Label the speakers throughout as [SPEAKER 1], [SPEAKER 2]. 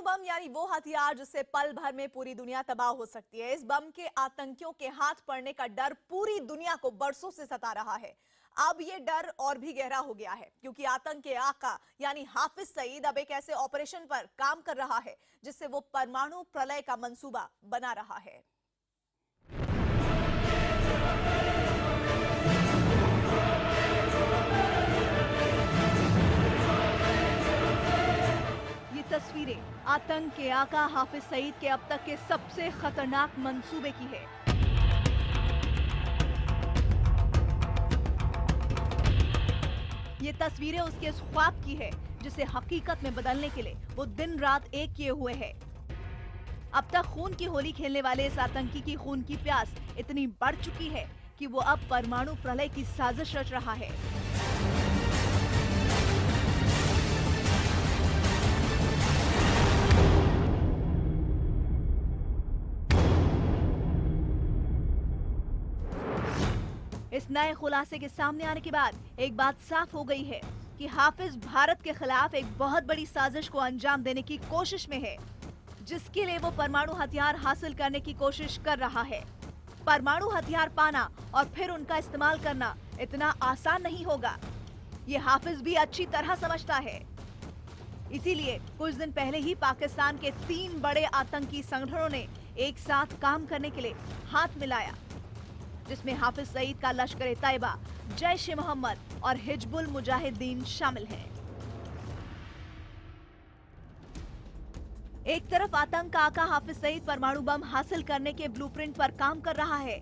[SPEAKER 1] बम यानी वो हथियार जिससे पल भर में पूरी दुनिया तबाह हो सकती है। इस बम के आतंकियों के हाथ पड़ने का डर पूरी दुनिया को बरसों से सता रहा है। अब ये डर और भी गहरा हो गया है क्योंकि आतंक के आका यानी हाफिज सईद अब एक ऐसे ऑपरेशन पर काम कर रहा है जिससे वो परमाणु प्रलय का मंसूबा बना रहा है। तस्वीरें आतंक के आका हाफिज सईद के अब तक के सबसे खतरनाक मंसूबे की है। ये तस्वीरें उसके उस ख्वाब की है जिसे हकीकत में बदलने के लिए वो दिन रात एक किए हुए है। अब तक खून की होली खेलने वाले इस आतंकी की खून की प्यास इतनी बढ़ चुकी है कि वो अब परमाणु प्रलय की साजिश रच रहा है। इस नए खुलासे के सामने आने के बाद एक बात साफ हो गई है कि हाफिज भारत के खिलाफ एक बहुत बड़ी साजिश को अंजाम देने की कोशिश में है, जिसके लिए वो परमाणु हथियार हासिल करने की कोशिश कर रहा है। परमाणु हथियार पाना और फिर उनका इस्तेमाल करना इतना आसान नहीं होगा, ये हाफिज भी अच्छी तरह समझता है। इसीलिए कुछ दिन पहले ही पाकिस्तान के 3 बड़े आतंकी संगठनों ने एक साथ काम करने के लिए हाथ मिलाया, जिसमें हाफिज सईद का लश्कर-ए-तैयबा, जैश-ए-मोहम्मद और हिजबुल मुजाहिदीन शामिल हैं। एक तरफ आतंक का आका हाफिज सईद परमाणु बम हासिल करने के ब्लूप्रिंट पर काम कर रहा है,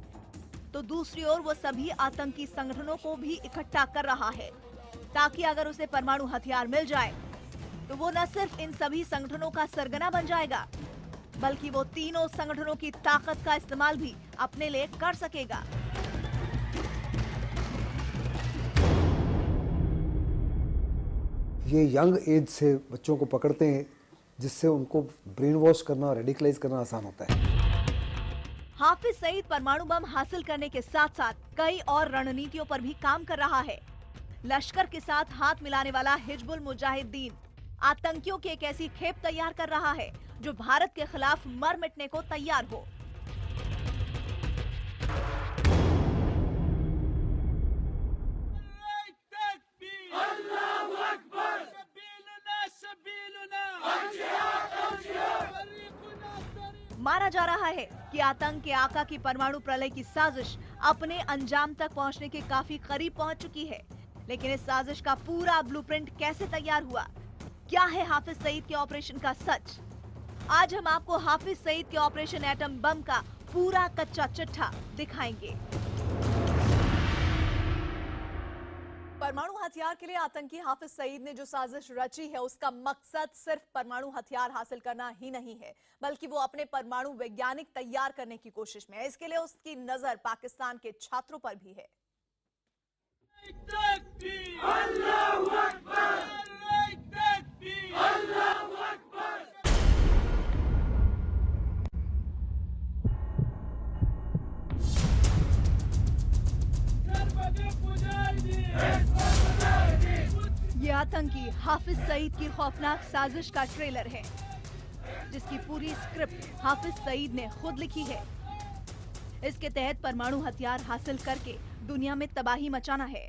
[SPEAKER 1] तो दूसरी ओर वो सभी आतंकी संगठनों को भी इकट्ठा कर रहा है ताकि अगर उसे परमाणु हथियार मिल जाए तो वो न सिर्फ इन सभी संगठनों का सरगना बन जाएगा, बल्कि वो तीनों संगठनों की ताकत का इस्तेमाल भी अपने लिए कर सकेगा।
[SPEAKER 2] ये यंग एज से बच्चों को पकड़ते हैं, जिससे उनको ब्रेन वॉश करना, रेडिकलाइज करना आसान होता है।
[SPEAKER 1] हाफिज सईद परमाणु बम हासिल करने के साथ साथ कई और रणनीतियों पर भी काम कर रहा है। लश्कर के साथ हाथ मिलाने वाला हिजबुल मुजाहिदीन आतंकियों की एक ऐसी खेप तैयार कर रहा है जो भारत के खिलाफ मर मिटने को तैयार हो। माना जा रहा है कि आतंक के आका की परमाणु प्रलय की साजिश अपने अंजाम तक पहुंचने के काफी करीब पहुंच चुकी है, लेकिन इस साजिश का पूरा ब्लूप्रिंट कैसे तैयार हुआ, क्या है हाफिज सईद के ऑपरेशन का सच? आज हम आपको हाफिज सईद के ऑपरेशन एटम बम का पूरा कच्चा चिट्ठा दिखाएंगे। परमाणु हथियार के लिए आतंकी हाफिज सईद ने जो साजिश रची है उसका मकसद सिर्फ परमाणु हथियार हासिल करना ही नहीं है, बल्कि वो अपने परमाणु वैज्ञानिक तैयार करने की कोशिश में है। इसके लिए उसकी नजर पाकिस्तान के छात्रों पर भी है। ये आतंकी हाफिज सईद की खौफनाक साजिश का ट्रेलर है, जिसकी पूरी स्क्रिप्ट हाफिज सईद ने खुद लिखी है। इसके तहत परमाणु हथियार हासिल करके दुनिया में तबाही मचाना है,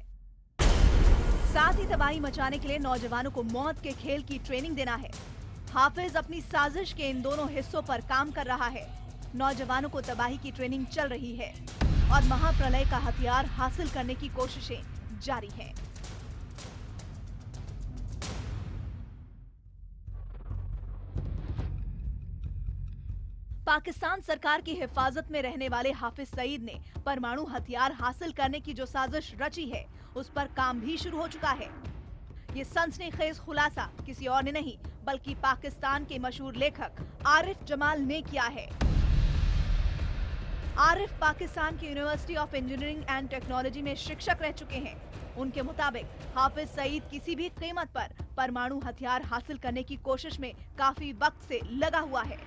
[SPEAKER 1] साथ ही तबाही मचाने के लिए नौजवानों को मौत के खेल की ट्रेनिंग देना है। हाफिज अपनी साजिश के इन दोनों हिस्सों पर काम कर रहा है। नौजवानों को तबाही की ट्रेनिंग चल रही है और महाप्रलय का हथियार हासिल करने की कोशिशें जारी हैं। पाकिस्तान सरकार की हिफाजत में रहने वाले हाफिज सईद ने परमाणु हथियार हासिल करने की जो साजिश रची है उस पर काम भी शुरू हो चुका है। ये सनसनीखेज खुलासा किसी और ने नहीं बल्कि पाकिस्तान के मशहूर लेखक आरिफ जमाल ने किया है। आरिफ पाकिस्तान की university of engineering and technology में शिक्षक रह चुके हैं। उनके मुताबिक हाफिज सईद किसी भी कीमत पर परमाणु हथियार हासिल करने की कोशिश में काफी वक्त से लगा हुआ है।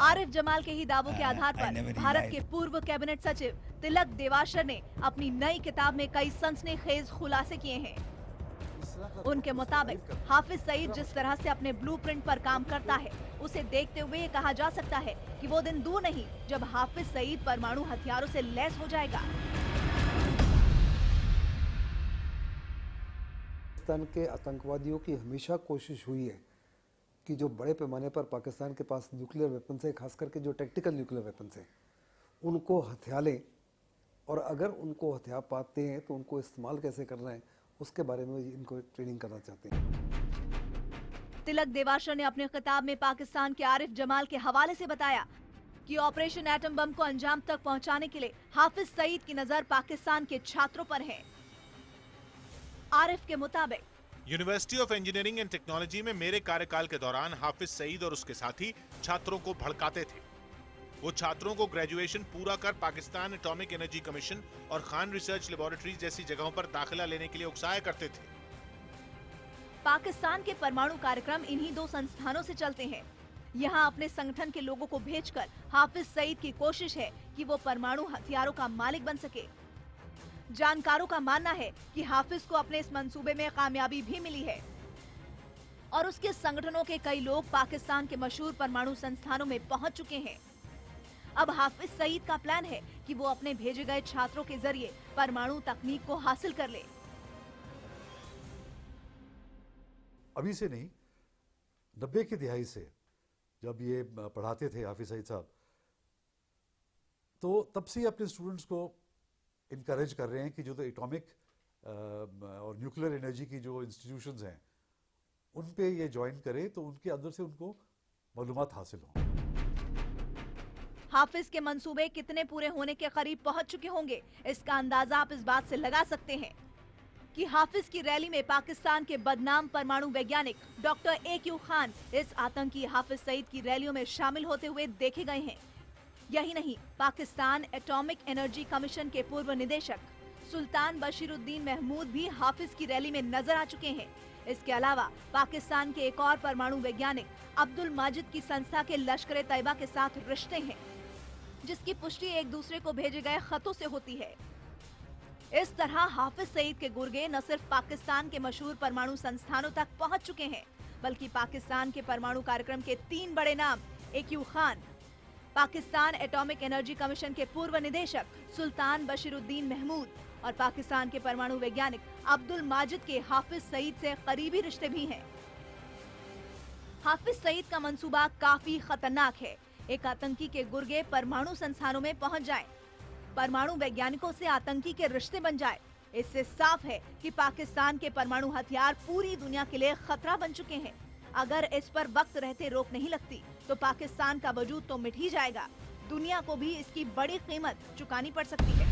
[SPEAKER 1] आरिफ जमाल के ही दावों के आधार पर भारत के पूर्व कैबिनेट सचिव तिलक देवाशर ने अपनी नई किताब में कई सनसनीखेज खुलासे किए हैं।
[SPEAKER 3] इस
[SPEAKER 1] उनके मुताबिक हाफिज सईद जिस तरह से अपने ब्लूप्रिंट पर काम करता है, उसे देखते हुए ये कहा जा सकता है कि वो दिन दूर नहीं जब हाफिज सईद परमाणु हथियारों से लैस हो जाएगा।
[SPEAKER 2] पाकिस्तान के आतंकवादियों की हमेशा कोशिश हुई है कि जो बड़े पैमाने पर पाकिस्तान के पास न्यूक्लियर वेपन्स है, खास करके जो टैक्टिकल न्यूक्लियर वेपन्स हैं, उनको हथिया लें, और अगर उनको हथिया पाते हैं तो उनको इस्तेमाल कैसे करना है उसके बारे में इनको ट्रेनिंग करना चाहते हैं।
[SPEAKER 1] तिलक देवाशर ने अपने खिताब में पाकिस्तान के आरिफ जमाल के हवाले से बताया कि ऑपरेशन एटम बम को अंजाम तक पहुंचाने के लिए हाफिज सईद की नजर पाकिस्तान के छात्रों पर है। आरिफ के मुताबिक
[SPEAKER 3] university of engineering and technology में मेरे कार्यकाल के दौरान हाफिज सईद और उसके साथी छात्रों को भड़काते थे। वो छात्रों को ग्रेजुएशन पूरा कर पाकिस्तान एटॉमिक एनर्जी कमीशन और खान रिसर्च लेबोरेटरीज जैसी जगहों पर दाखिला लेने के लिए उकसाया करते थे।
[SPEAKER 1] पाकिस्तान के परमाणु कार्यक्रम इन्हीं दो संस्थानों से चलते हैं। यहाँ अपने संगठन के लोगों को भेजकर हाफिज सईद की कोशिश है कि वो परमाणु हथियारों का मालिक बन सके। जानकारों का मानना है कि हाफिज को अपने इस मंसूबे में कामयाबी भी मिली है और उसके संगठनों के कई लोग पाकिस्तान के मशहूर परमाणु संस्थानों में पहुंच चुके हैं। अब हाफिज सईद का प्लान है कि वो अपने भेजे गए छात्रों के जरिए परमाणु तकनीक को हासिल कर ले।
[SPEAKER 4] अभी से नहीं, 90 की दिहाई से जब ये पढ़ाते थे हाफिज सईद साहब, तो तब से अपने स्टूडेंट्स को इनकरेज कर रहे हैं कि जो तो एटॉमिक और न्यूक्लियर एनर्जी की जो इंस्टीट्यूशंस हैं उन पे ये ज्वाइन करें तो उनके अंदर से उनको मालूमात हासिल हों।
[SPEAKER 1] हाफिज के मंसूबे कितने पूरे होने के करीब पहुंच चुके होंगे, इसका अंदाजा आप इस बात से लगा सकते हैं कि हाफिज की रैली में पाकिस्तान के बदनाम परमाणु वैज्ञानिक डॉक्टर AQ खान इस आतंकी हाफिज सईद की रैलियों में शामिल होते हुए देखे गए हैं। यही नहीं, पाकिस्तान एटॉमिक एनर्जी कमीशन के पूर्व निदेशक सुल्तान बशीरुद्दीन महमूद भी हाफिज की रैली में नजर आ चुके हैं। इसके अलावा पाकिस्तान के एक और परमाणु वैज्ञानिक अब्दुल माजिद की संस्था के लश्कर तैयबा के साथ रिश्ते हैं, जिसकी पुष्टि एक दूसरे को भेजे गए खतों से होती है। इस तरह हाफिज सईद के गुर्गे न सिर्फ पाकिस्तान के मशहूर परमाणु संस्थानों तक पहुंच चुके हैं, बल्कि पाकिस्तान के परमाणु कार्यक्रम के 3 बड़े नाम AQ Khan, Pakistan atomic energy commission के पूर्व निदेशक सुल्तान बशीरुद्दीन महमूद और पाकिस्तान के परमाणु वैज्ञानिक अब्दुल माजिद के हाफिज सईद से करीबी रिश्ते भी हैं। हाफिज सईद का मंसूबा काफी खतरनाक है। एक आतंकी के गुर्गे परमाणु संस्थानों में पहुंच जाएं, परमाणु वैज्ञानिकों से आतंकी के रिश्ते बन जाए। इससे साफ है कि पाकिस्तान के परमाणु हथियार पूरी दुनिया के लिए खतरा बन चुके हैं। अगर इस पर वक्त रहते रोक नहीं लगती तो पाकिस्तान का वजूद तो मिट ही जाएगा। दुनिया को भी इसकी बड़ी कीमत चुकानी पड़ सकती है।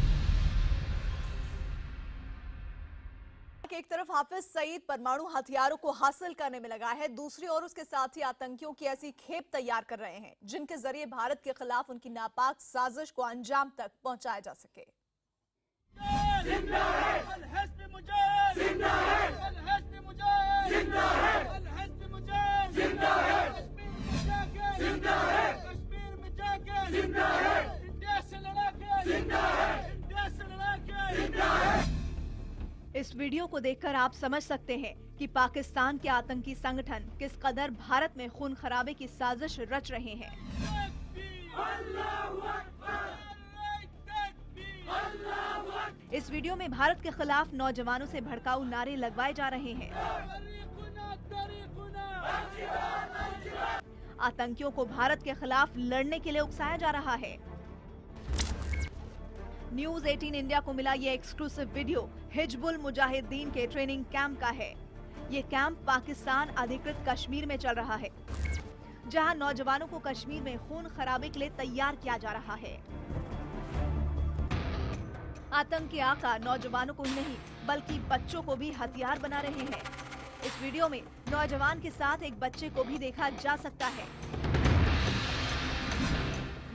[SPEAKER 5] एक तरफ हाफिज सईद परमाणु हथियारों को हासिल करने में लगा है, दूसरी ओर उसके साथी आतंकियों की ऐसी खेप तैयार कर रहे हैं जिनके जरिए भारत के खिलाफ उनकी नापाक साजिश को अंजाम तक पहुंचाया जा सके।
[SPEAKER 1] इस वीडियो को देखकर आप समझ सकते हैं कि पाकिस्तान के आतंकी संगठन किस कदर भारत में खून खराबे की साजिश रच रहे हैं। इस वीडियो में भारत के खिलाफ नौजवानों से भड़काऊ नारे लगवाए जा रहे हैं। आतंकियों को भारत के खिलाफ लड़ने के लिए उकसाया जा रहा है। न्यूज 18 इंडिया को मिला ये एक्सक्लूसिव वीडियो हिजबुल मुजाहिदीन के ट्रेनिंग कैंप का है। ये कैंप पाकिस्तान अधिकृत कश्मीर में चल रहा है, जहां नौजवानों को कश्मीर में खून खराबे के लिए तैयार किया जा रहा है। आतंकी आका नौजवानों को ही नहीं बल्कि बच्चों को भी हथियार बना रहे हैं। इस वीडियो में नौजवान के साथ एक बच्चे को भी देखा जा सकता है।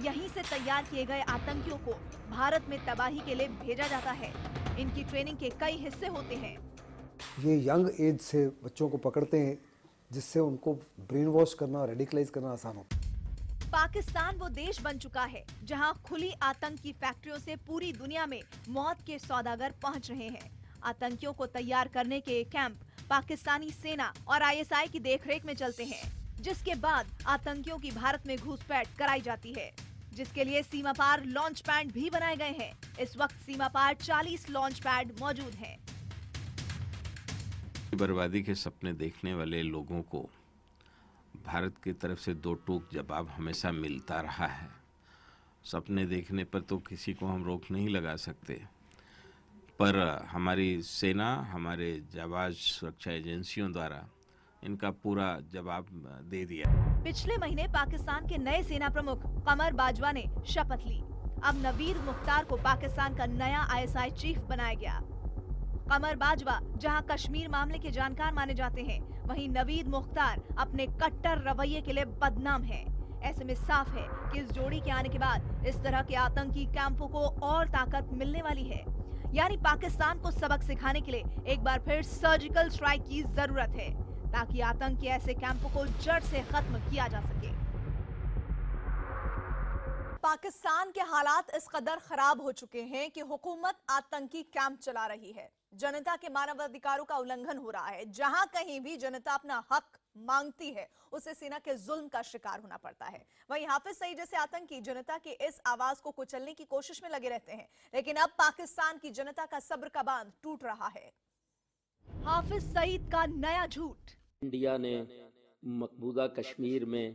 [SPEAKER 1] यहीं से तैयार किए गए आतंकियों को भारत में तबाही के लिए भेजा जाता है। इनकी ट्रेनिंग के कई हिस्से होते हैं।
[SPEAKER 2] ये यंग एज से बच्चों को पकड़ते हैं जिससे उनको ब्रेन वॉश करना, रेडिकलाइज करना आसान हो।
[SPEAKER 1] पाकिस्तान वो देश बन चुका है जहां खुली आतंक की फैक्ट्रियों से पूरी दुनिया में मौत के सौदागर पहुंच रहे हैं। आतंकियों को तैयार करने के कैंप पाकिस्तानी सेना और ISI की देखरेख में चलते हैं, जिसके बाद आतंकियों की भारत में घुसपैठ कराई जाती है, जिसके लिए सीमा पार लॉन्च पैड भी बनाए गए हैं। इस वक्त सीमा पार 40 लॉन्च पैड मौजूद हैं।
[SPEAKER 6] बर्बादी के सपने देखने वाले लोगों को भारत की तरफ से दो टूक जवाब हमेशा मिलता रहा है। सपने देखने पर तो किसी को हम रोक नहीं लगा सकते, पर हमारी सेना, हमारे जाबाज सुरक्षा एजेंसियों द्वारा इनका पूरा जवाब दे दिया।
[SPEAKER 1] पिछले महीने पाकिस्तान के नए सेना प्रमुख कमर बाजवा ने शपथ ली। अब नवीद मुख्तार को पाकिस्तान का नया ISI चीफ बनाया गया। कमर बाजवा जहां कश्मीर मामले के जानकार माने जाते हैं, वहीं नवीद मुख्तार अपने कट्टर रवैये के लिए बदनाम है। ऐसे में साफ है कि इस जोड़ी के आने के बाद इस तरह के आतंकी कैंपों को और ताकत मिलने वाली है। यानी पाकिस्तान को सबक सिखाने के लिए एक बार फिर सर्जिकल स्ट्राइक की जरूरत है, ताकि आतंक के ऐसे कैंपों को जड़ से खत्म किया जा सके।
[SPEAKER 5] पाकिस्तान के हालात इस कदर खराब हो चुके हैं कि हुकूमत आतंकी कैंप चला रही है। जनता के मानवाधिकारों का उल्लंघन हो रहा है। जहां कहीं भी जनता अपना हक मांगती है, उसे सेना के जुल्म का शिकार होना पड़ता है। वहीं हाफिज सईद जैसे आतंकी जनता की इस आवाज को कुचलने की कोशिश में लगे रहते हैं, लेकिन अब पाकिस्तान की जनता का सब्र का बांध टूट रहा है।
[SPEAKER 1] हाफिज सईद का नया झूठ।
[SPEAKER 7] इंडिया ने मकबूजा कश्मीर में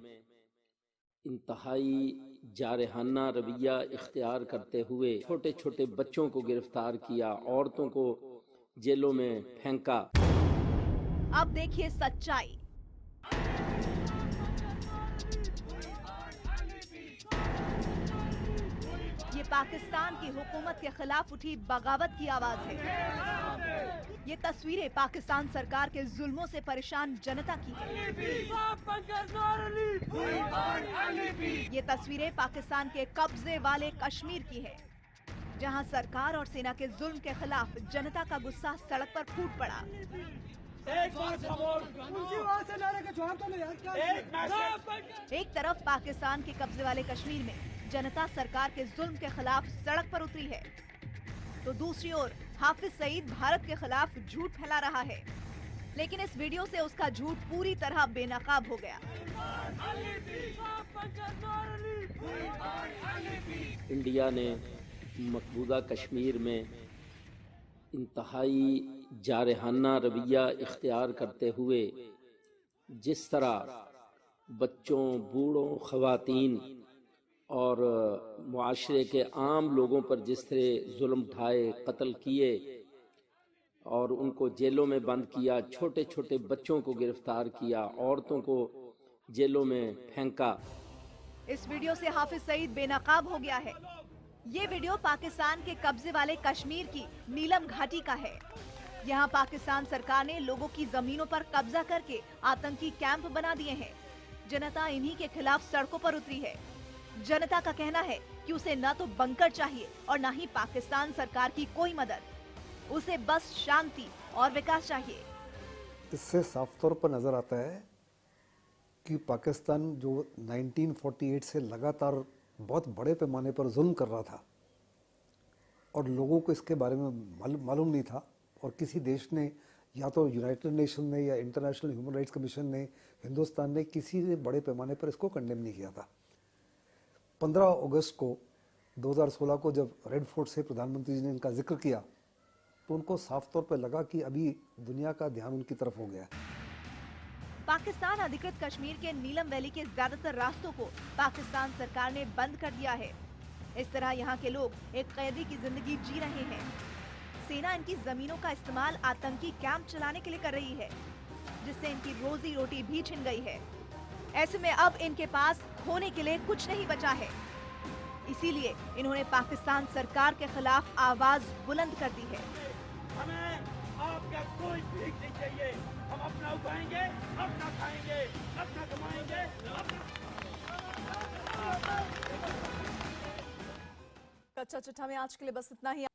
[SPEAKER 7] इंतहाई जारहाना रवैया इख्तियार करते हुए छोटे छोटे बच्चों को गिरफ्तार किया, औरतों को जेलों में फेंका।
[SPEAKER 1] अब देखिए सच्चाई। ये पाकिस्तान की हुकूमत के खिलाफ उठी बगावत की आवाज है। ये तस्वीरें पाकिस्तान सरकार के जुल्मों से परेशान जनता की है। ये तस्वीरें पाकिस्तान के कब्जे वाले कश्मीर की है, जहां सरकार और सेना के जुल्म के खिलाफ जनता का गुस्सा सड़क पर फूट पड़ा। एक तरफ पाकिस्तान के कब्जे वाले कश्मीर में जनता सरकार के जुल्म के खिलाफ सड़क पर उतरी है, तो दूसरी ओर हाफिज सईद भारत के खिलाफ झूठ फैला रहा है। लेकिन इस वीडियो से उसका झूठ पूरी तरह बेनकाब हो गया।
[SPEAKER 7] इंडिया ने मकबूजा कश्मीर में इंतहाई जारहाना रवैया इख्तियार करते हुए जिस तरह बच्चों, बूढ़ों, ख़वातीन और मुआशरे के आम लोगों पर जिस तरह जुल्म ढाए, कत्ल किए और उनको जेलों में बंद किया, छोटे छोटे बच्चों को गिरफ्तार किया, औरतों को जेलों में फेंका।
[SPEAKER 1] इस वीडियो से हाफिज सईद बेनकाब हो गया है। ये वीडियो पाकिस्तान के कब्जे वाले कश्मीर की नीलम घाटी का है। यहाँ पाकिस्तान सरकार ने लोगों की जमीनों पर कब्जा करके आतंकी कैंप बना दिए हैं। जनता इन्हीं के खिलाफ सड़कों पर उतरी है। जनता का कहना है कि उसे न तो बंकर चाहिए और न ही पाकिस्तान सरकार की कोई मदद, उसे बस शांति और विकास चाहिए।
[SPEAKER 2] इससे साफ तौर पर नजर आता है कि पाकिस्तान जो 1948 से लगातार बहुत बड़े पैमाने पर जुल्म कर रहा था और लोगों को इसके बारे में मालूम नहीं था, और किसी देश ने, या तो यूनाइटेड नेशन ने या इंटरनेशनल ह्यूमन राइट्स कमीशन ने, हिंदुस्तान ने किसी ने बड़े पैमाने पर इसको कंडेम नहीं किया था। 15 अगस्त को 2016 को जब रेड फोर्ट से प्रधानमंत्री जी ने इनका जिक्र किया, तो उनको साफ तौर पर लगा कि अभी दुनिया का ध्यान उनकी तरफ हो गया है।
[SPEAKER 1] पाकिस्तान अधिकृत कश्मीर के नीलम वैली के ज्यादातर रास्तों को पाकिस्तान सरकार ने बंद कर दिया है। इस तरह यहाँ के लोग एक कैदी की जिंदगी जी रहे हैं। सेना इनकी जमीनों का इस्तेमाल आतंकी कैंप चलाने के लिए कर रही है, जिससे इनकी रोजी रोटी भी छिन गई है। ऐसे में अब इनके पास खोने के लिए कुछ नहीं बचा है। इसीलिए इन्होंने पाकिस्तान सरकार के खिलाफ आवाज बुलंद कर दी है।
[SPEAKER 8] हमें आपका कोई भीख नहीं चाहिए। हम अपना उगाएंगे, अपना खाएंगे, अपना कमाएंगे,
[SPEAKER 5] कच्चा चिट्ठा में आज के लिए बस इतना ही।